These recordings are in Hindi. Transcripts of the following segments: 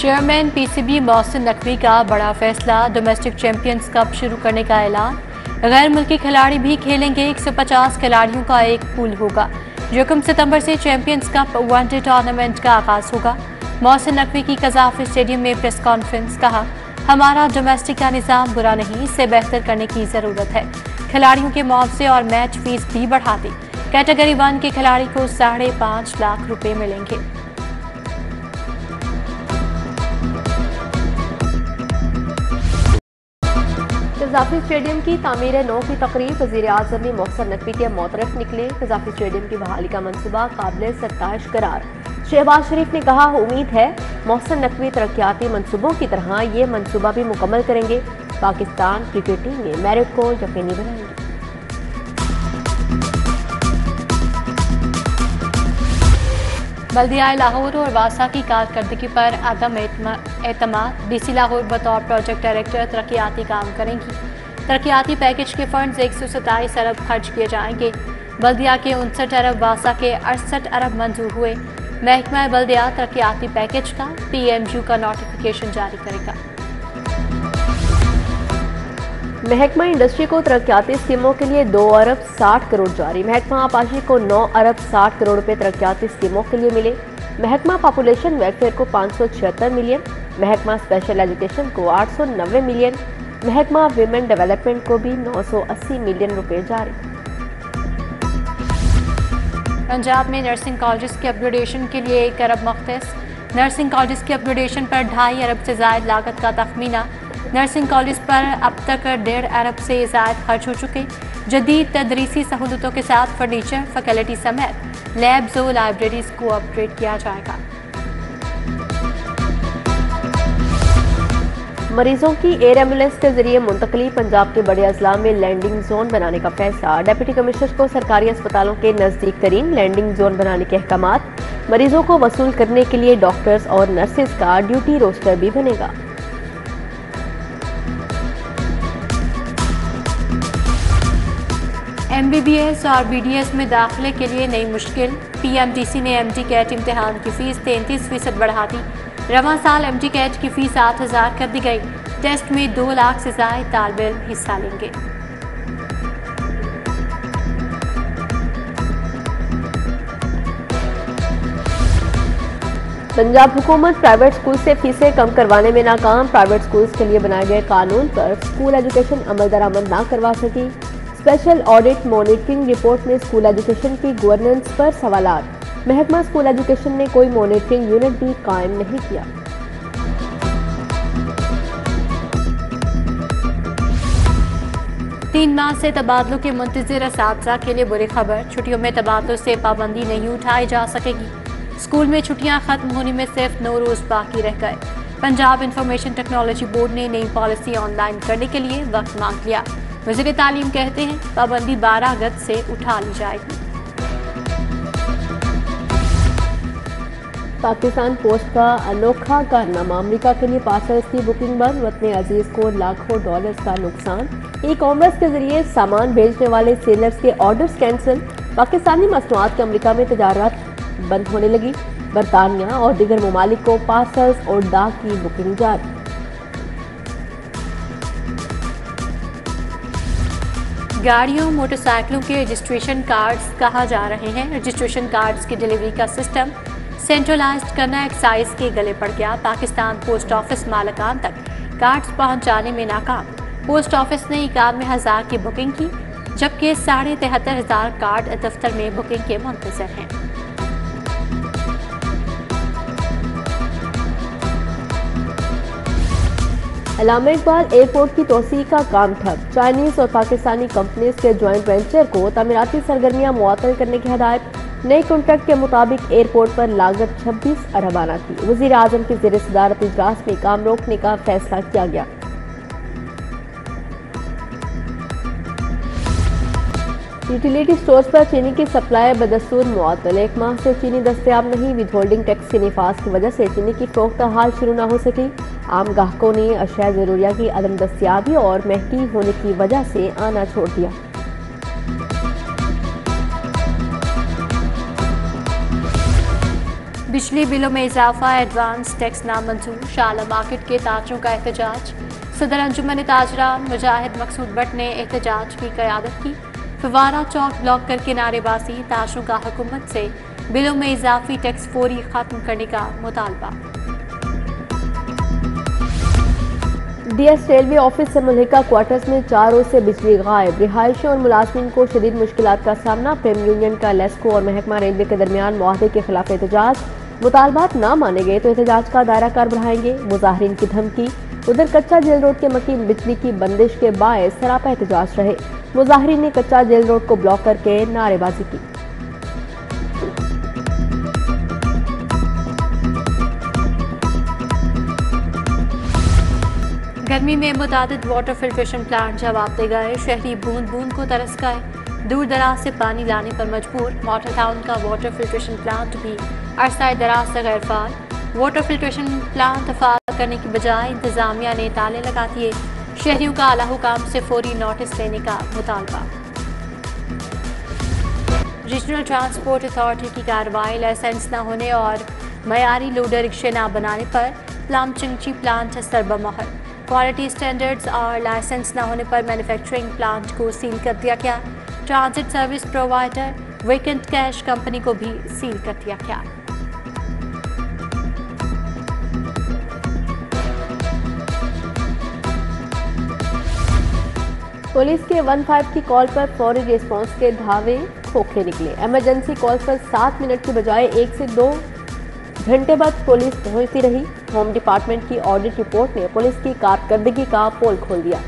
चेयरमैन पीसीबी मोहसिन नकवी का बड़ा फैसला, डोमेस्टिक चैंपियंस कप शुरू करने का ऐलान। गैर मुल्की खिलाड़ी भी खेलेंगे। 150 खिलाड़ियों का एक पूल होगा। 1 सितंबर से चैंपियंस कप वनडे टूर्नामेंट का आगाज होगा। मोहसिन नकवी की कज़ाफ़ी स्टेडियम में प्रेस कॉन्फ्रेंस। कहा, हमारा डोमेस्टिक का निज़ाम बुरा नहीं, इसे बेहतर करने की ज़रूरत है। खिलाड़ियों के मुआवजे और मैच फीस भी बढ़ा दी। कैटेगरी 1 के खिलाड़ी को 5.5 लाख रुपए मिलेंगे। कज़ाफ़ी स्टेडियम की तामीर नौ की तकरीब। वज़ीर-ए-आज़म ने मोहसिन नकवी के मोतरफ निकले। कज़ाफ़ी स्टेडियम की बहाली का मंसूबा काबिल सत्ताइश करार। शहबाज शरीफ ने कहा, उम्मीद है मोहसिन नकवी तरक्याती मंसूबों की तरह ये मंसूबा भी मुकम्मल करेंगे। पाकिस्तान क्रिकेट टीम में मेरिट को यकीनी बनाएंगे। बल्दिया लाहौर और वासा की कारकर्दगी पर अदम एतमाद। डीसी लाहौर बतौर प्रोजेक्ट डायरेक्टर तरक्याती काम करेंगी। तरक्याती पैकेज के फंड्स 127 अरब खर्च किए जाएंगे। बल्दिया के 59 अरब, वासा के 68 अरब मंजूर हुए। महकमा बल्दिया तरक्याती पैकेज का PMU का नोटिफिकेशन जारी करेगा। महकमा इंडस्ट्री को तरक्याती स्कीमों के लिए 2 अरब 60 करोड़ जारी। महकमा आपाशी को 9 अरब 60 करोड़ रुपए तरक्याती स्कीमों के लिए मिले। महकमा पॉपुलेशन वेलफेयर को 576 मिलियन। महकमा स्पेशल एजुकेशन को 890 मिलियन। महकमा विमेन डेवलपमेंट को भी 980 मिलियन रुपए जारी। पंजाब में नर्सिंग कॉलेज के अपग्रेडेशन के लिए 1 अरब मुख्तस। नर्सिंग कॉलेज के अपग्रेडेशन पर 2.5 अरब से ज़ायद लागत का तखमीना। नर्सिंग कॉलेज पर अब तक 1.5 अरब से ज़ायद खर्च हो चुके। जदीद तदरीसी सहूलतों के साथ फर्नीचर, फैकल्टी समेत लैब्स और लाइब्रेरीज को अपग्रेड किया जाएगा। मरीजों की एयर एम्बुलेंस के जरिए मुंतकली। पंजाब के बड़े अजला में लैंडिंग जोन बनाने का फैसला। डिप्टी कमिश्नर को सरकारी अस्पतालों के नजदीक तरीन लैंडिंग जोन बनाने के अहकामात। मरीजों को वसूल करने के लिए डॉक्टर्स और नर्सेज का ड्यूटी रोस्टर भी बनेगा। MBBS और BDS में दाखिले के लिए नई मुश्किल। PMDC ने MD कैट इम्तिहान की फीस 33% बढ़ा दी। रवां साल MD कैट की फीस 8,000 कर दी गई। टेस्ट में 2 लाख से ज़ायद तालिब इल्म हिस्सा लेंगे। पंजाब हुकूमत प्राइवेट स्कूल से फीसें कम करवाने में नाकाम। प्राइवेट स्कूल्स के लिए बनाए गए कानून पर स्कूल एजुकेशन अमल दरामद ना करवा सकी। स्पेशल ऑडिट मॉनिटरिंग रिपोर्ट में स्कूल एजुकेशन की गवर्नेंस पर सवालात। महकमा स्कूल एजुकेशन ने कोई मॉनिटरिंग यूनिट भी कायम नहीं किया। तीन माह से तबादलों के मुंतज़िर असातिज़ा के लिए बुरी खबर। छुट्टियों में तबादलों से पाबंदी नहीं उठाई जा सकेगी। स्कूल में छुट्टियां खत्म होने में सिर्फ 9 रोज बाकी रह गए। पंजाब इंफॉर्मेशन टेक्नोलॉजी बोर्ड ने नई पॉलिसी ऑनलाइन करने के लिए वक्त मांग लिया। वज़ीर तालीम कहते हैं पाबंदी 12 अगस्त से उठा ली जाएगी। पाकिस्तान पोस्ट का अनोखा कारनामा। अमेरिका के लिए पार्सल्स की बुकिंग बंद। वतन अजीज को लाखों डॉलर्स का नुकसान। ई-कॉमर्स के जरिए सामान भेजने वाले सेलर्स के ऑर्डर्स कैंसिल। पाकिस्तानी मसनूआत की अमेरिका में तजारत बंद होने लगी। बरतानिया और दीगर ममालिक को पार्सल्स और डाक की बुकिंग जारी। गाड़ियों मोटरसाइकिलों के रजिस्ट्रेशन कार्ड्स कहा जा रहे हैं। रजिस्ट्रेशन कार्ड्स की डिलीवरी का सिस्टम सेंट्रलाइज्ड करना एक्साइज के गले पड़ गया। पाकिस्तान पोस्ट ऑफिस मालकान तक कार्ड्स पहुंचाने में नाकाम। पोस्ट ऑफिस ने 91,000 की बुकिंग की, जबकि 73,500 कार्ड दफ्तर में बुकिंग के मुंतज़र हैं। अल्लामा इकबाल एयरपोर्ट की तोसी का काम ठप। चाइनीज और पाकिस्तानी कंपनीज के ज्वाइंट वेंचर को तामीराती सरगर्मियां मुअत्तल करने की हदायत। नए कॉन्ट्रैक्ट के मुताबिक एयरपोर्ट पर लागत 26 अरब आना थी। वज़ीर आज़म की ज़ेर सदारत इजलास में काम रोकने का फैसला किया गया। यूटिलिटी स्टोर्स पर चीनी की सप्लाई बदस्तूर मुअत्तल। 1 माह से चीनी दस्तयाब नहीं। विद होल्डिंग टैक्स के निफाज की वजह से चीनी की फरोख्त हाल शुरू न हो सकी। आम ग्राहकों ने अशिया ज़रूरिया की अदम दस्तयाबी और महंगी होने की वजह से आना छोड़ दिया। बिजली बिलों में इजाफा, एडवांस टैक्स नामंजूर, शाला मार्केट के ताजरों का एहतजाज। सदर अंजुमन ताजरान मुजाहिद मकसूद भट्ट ने एहतजाज की क़यादत की। फवारा चौक ब्लॉक करके नारेबाजी, ताजरों का हुकूमत से बिलों में इजाफी टैक्स फौरी खत्म करने का मुतालबा। डीएस रेलवे ऑफिस से मुल्हिका क्वार्टर्स में 4 रोज से बिजली गायब, रिहायशी और मुलाजमीन को शदीद मुश्किलात का सामना। प्रेम यूनियन का लेस्को और महकमा रेलवे के दरमियान मुआहदे के खिलाफ एहतजाज, मुतालबात न माने गए तो एहतजाज का दायरा कार बढ़ाएंगे, मुजाहिरीन की धमकी। उधर कच्चा जेल रोड के मकीन बिजली की बंदिश के बायस सरापा एहतजाज रहे, मुजाहिरीन ने कच्चा जेल रोड को ब्लॉक करके नारेबाजी की। गर्मी में मुतादिद वाटर फिल्ट्रेशन प्लांट जवाब दे गए, शहरी बूंद बूंद को तरस गए, दूर दराज से पानी लाने पर मजबूर। मॉडल टाउन का वाटर फिल्ट्रेशन प्लांट भी अरसा दराज से गैर फाल। वाटर फिल्ट्रेशन प्लांट फाल करने की बजाय इंतजामिया ने ताले लगा दिए, शहरियों का आला हुकाम से फौरी नोटिस लेने का मुतालबा। रीजनल ट्रांसपोर्ट अथॉरिटी की कार्रवाई, लाइसेंस न होने और मयारी लोडर रिक्शे न बनाने पर प्लाम चिंची प्लांट सरबमहर। क्वालिटी स्टैंडर्ड्स और लाइसेंस न होने पर मैन्युफैक्चरिंग प्लांट को सील कर दिया गया। Transit service provider vacant cash company को भी सील कर दिया गया। पुलिस के 15 की कॉल पर फौरी रिस्पांस के धावे खोखले निकले। इमरजेंसी कॉल पर 7 मिनट की बजाय 1 से 2 घंटे बाद पुलिस पहुंचती रही। होम डिपार्टमेंट की ऑडिट रिपोर्ट ने पुलिस की कारकर्दगी का पोल खोल दिया।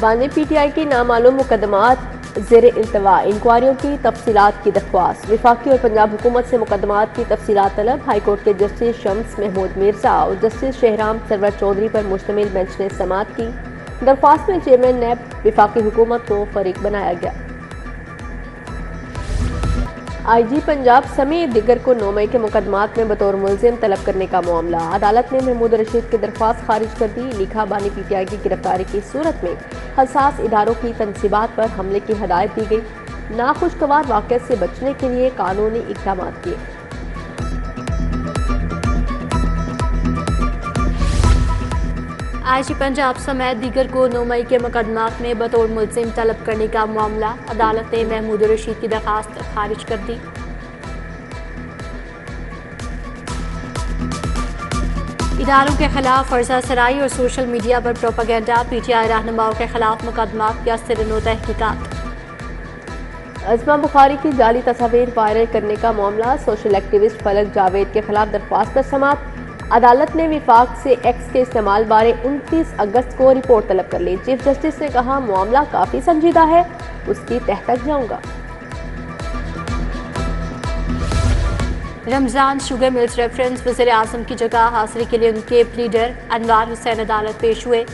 बानी पीटीआई की नामालूम मुकदमात ज़ेरे इल्तवा, इंक्वायरियों की तफसीलात की दरख्वास्त। विफाकी और पंजाब हुकूमत से मुकदमात की तफसीलात तलब। हाईकोर्ट के जस्टिस शम्स महमूद मिर्जा और जस्टिस शहराम सरवर चौधरी पर मुश्तमिल बेंच ने समाअत की। दरख्वास्त में चेयरमैन नैब विफाकी हुकूमत को फरीक बनाया गया। आईजी पंजाब समेत दिगर को 9 मई के मुकदमात में बतौर मुलजिम तलब करने का मामला। अदालत ने महमूद रशीद की दरख्वास्त खारिज कर दी। लिखा, बानी पीटीआई की गिरफ्तारी की सूरत में हसास इदारों की तनसीबात पर हमले की हदायत दी गई। नाखुशगवार वाक़िअत से बचने के लिए कानूनी इक़दाम किए। आईजी पंजाब समेत दीगर को 9 मई के मुकदमात में बतौर मुलजिम तलब करने का मामला। अदालत ने महमूद रशीद की दरखास्त खारिज कर दी। इदारों के खिलाफ फर्जा सराई और सोशल मीडिया पर प्रोपेगेंडा, पीटीआई रहनुमाओं के खिलाफ मुकदमात या सिरनो तहकीकात। अज़मा बुखारी की जाली तस्वीर वायरल करने का मामला। सोशल एक्टिविस्ट फलक जावेद के खिलाफ दरख्वास्त पर समाअत। अदालत ने विफाक से एक्स के इस्तेमाल बारे 29 अगस्त को रिपोर्ट तलब कर ली। चीफ जस्टिस ने कहा, मामला काफी संजीदा है, उसकी तह तक जाऊंगा। रमजान शुगर मिल्स रेफरेंस वज़ीर आज़म की जगह हासिल के लिए उनके प्लीडर अनवार हुसैन अदालत पेश हुए।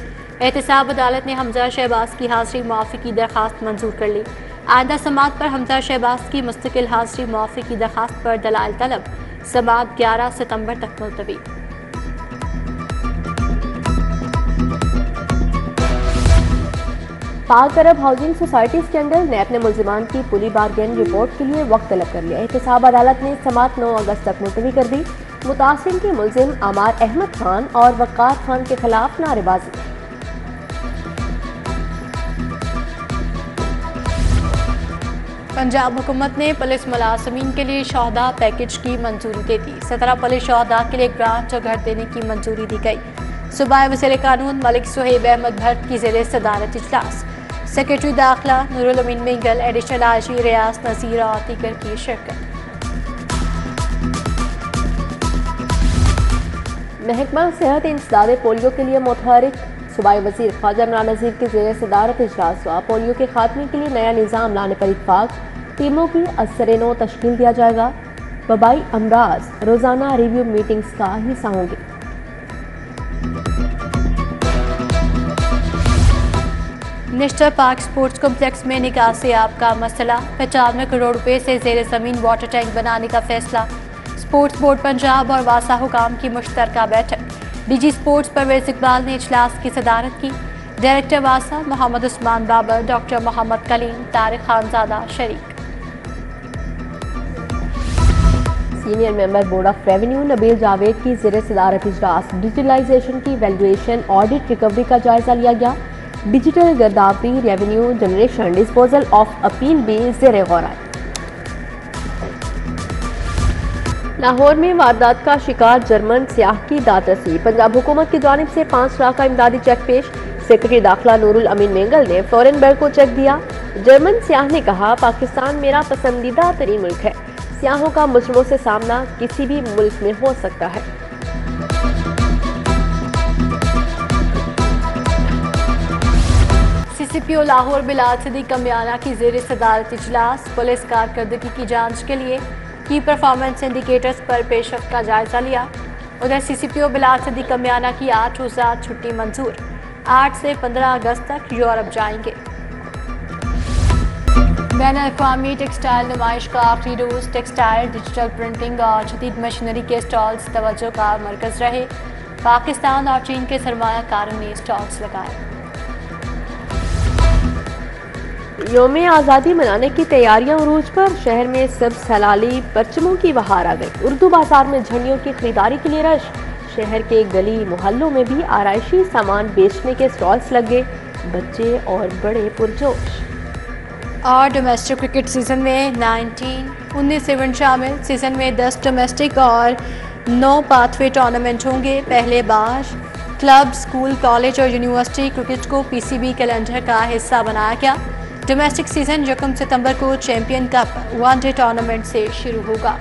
एहतसाब अदालत ने हमजा शहबाज की हाजिरी मुआफ़ी की दरखास्त मंजूर कर ली। आइंदा समाअत पर हमजा शहबाज की मुस्तकिल हाजिरी मुआफ़ी की दरखास्त पर दलाइल तलब। समाअत 11 सितंबर तक मुलतवी। पाक अरब हाउसिंग सोसाइटी स्कैंडल, नैब ने मुल्जिमान की पुली बारगेन रिपोर्ट के लिए वक्त तलब कर लिया। एहतसाब अदालत ने समाअत 9 अगस्त तक मुलतवी कर दी। मुतासिर के मुल्जिम अमार अहमद खान और वक़ार खान के खिलाफ नारेबाजी। पंजाब हुकूमत ने पुलिस मुलाजमीन के लिए शोहदा पैकेज की मंजूरी दे दी। 17 पुलिस शोहदा के लिए ग्रांट और घर देने की मंजूरी दी गई। सूबाई वज़ीर कानून मलिक सुहेब अहमद भट्ट की ज़ेरे सदारत इजलास। सेक्रेटरी दाखिला नूरुल अमीन मिंगल, एडिशनल आईजी रियाज नज़ीर और दीगर की शिरकत। महकमा सेहत इंसदाद पोलियो के लिए मुतहरिक। सूबाई वज़ीर ख्वाजा इमरान नज़ीर की ज़ेरे सदारत इजलास हुआ। पोलियो के खात्मे के लिए नया निज़ाम लाने पर इत्फाक। टीमों की असर-ए-नौ तश्कील दिया जाएगा। वबाई अमराज रोज़ाना रिव्यू मीटिंग्स का हिस्सा होंगे। नेशनल पार्क स्पोर्ट्स कॉम्प्लेक्स में निकासी आब का मसला। 95 करोड़ रुपए से ज़ेरे ज़मीन वाटर टैंक बनाने का फैसला। स्पोर्ट्स बोर्ड पंजाब और वासा हुकाम की मुश्तरका बैठक। डीजी स्पोर्ट्स परवेज इकबाल ने इजलास की सदारत की। डायरेक्टर वासा मोहम्मद उस्मान बाबर, डॉक्टर मोहम्मद कलीम, तारिक खानजादा शरीक। Senior member board of revenue Nabeel Javed की ज़ेरे सदारत इजलास डिजिटलाइजेशन की वैल्यूएशन, ऑडिट, रिकवरी का जायजा लिया गया। डिजिटल गिरदावरी, revenue generation, disposal of appeal भी ज़ेरे गौर आए। लाहौर में वारदात का शिकार जर्मन सियाह की दाद रसी। पंजाब हुकूमत की जानिब से 5 लाख का इमदादी चेक पेश। सेक्रेटरी दाखिला नूरुल अमीन मेंगल ने फ्लोरेनबर्ग को चेक दिया। जर्मन सियाह ने कहा, पाकिस्तान मेरा पसंदीदा तरीन मुल्क है। सियाहों का मुजरिमों से सामना किसी भी मुल्क में हो सकता है। सीसीपीओ लाहौर बिलाल सिद्दीक कमियाना की ज़ेरे सदारत इजलास, पुलिस कारकर्दगी की जांच के लिए की परफॉर्मेंस इंडिकेटर्स पर पेशरफ्त का जायजा लिया। उधर सीसीपीओ बिलाल सिद्दीक कमियाना की 8 रोज़ा छुट्टी मंजूर, 8 से 15 अगस्त तक यूरोप जाएंगे। बैनुल-अक़वामी टेक्सटाइल नुमाइश का आखिरी रोज़ टेक्सटाइल, डिजिटल प्रिंटिंग और जदीद मशीनरी के स्टॉल्स तवज्जो का मरकज़ रहे। पाकिस्तान और चीन के सरमायाकारों ने स्टॉल्स लगाए। यौम आज़ादी मनाने की तैयारियां उरूज पर। शहर में सब्ज़ हलाली परचमों की बहार आ गई। उर्दू बाजार में झंडियों की खरीदारी के लिए रश। शहर के गली मोहल्लों में भी आराइशी सामान बेचने के स्टॉल्स लग गए। बच्चे और बड़े पुरजोश। और डोमेस्टिक क्रिकेट सीजन में 19 इवेंट शामिल। सीजन में 10 डोमेस्टिक और 9 पाथवे टूर्नामेंट होंगे। पहले बार क्लब, स्कूल, कॉलेज और यूनिवर्सिटी क्रिकेट को पीसीबी कैलेंडर का हिस्सा बनाया गया। डोमेस्टिक सीजन 1 सितंबर को चैंपियन कप वनडे टूर्नामेंट से शुरू होगा।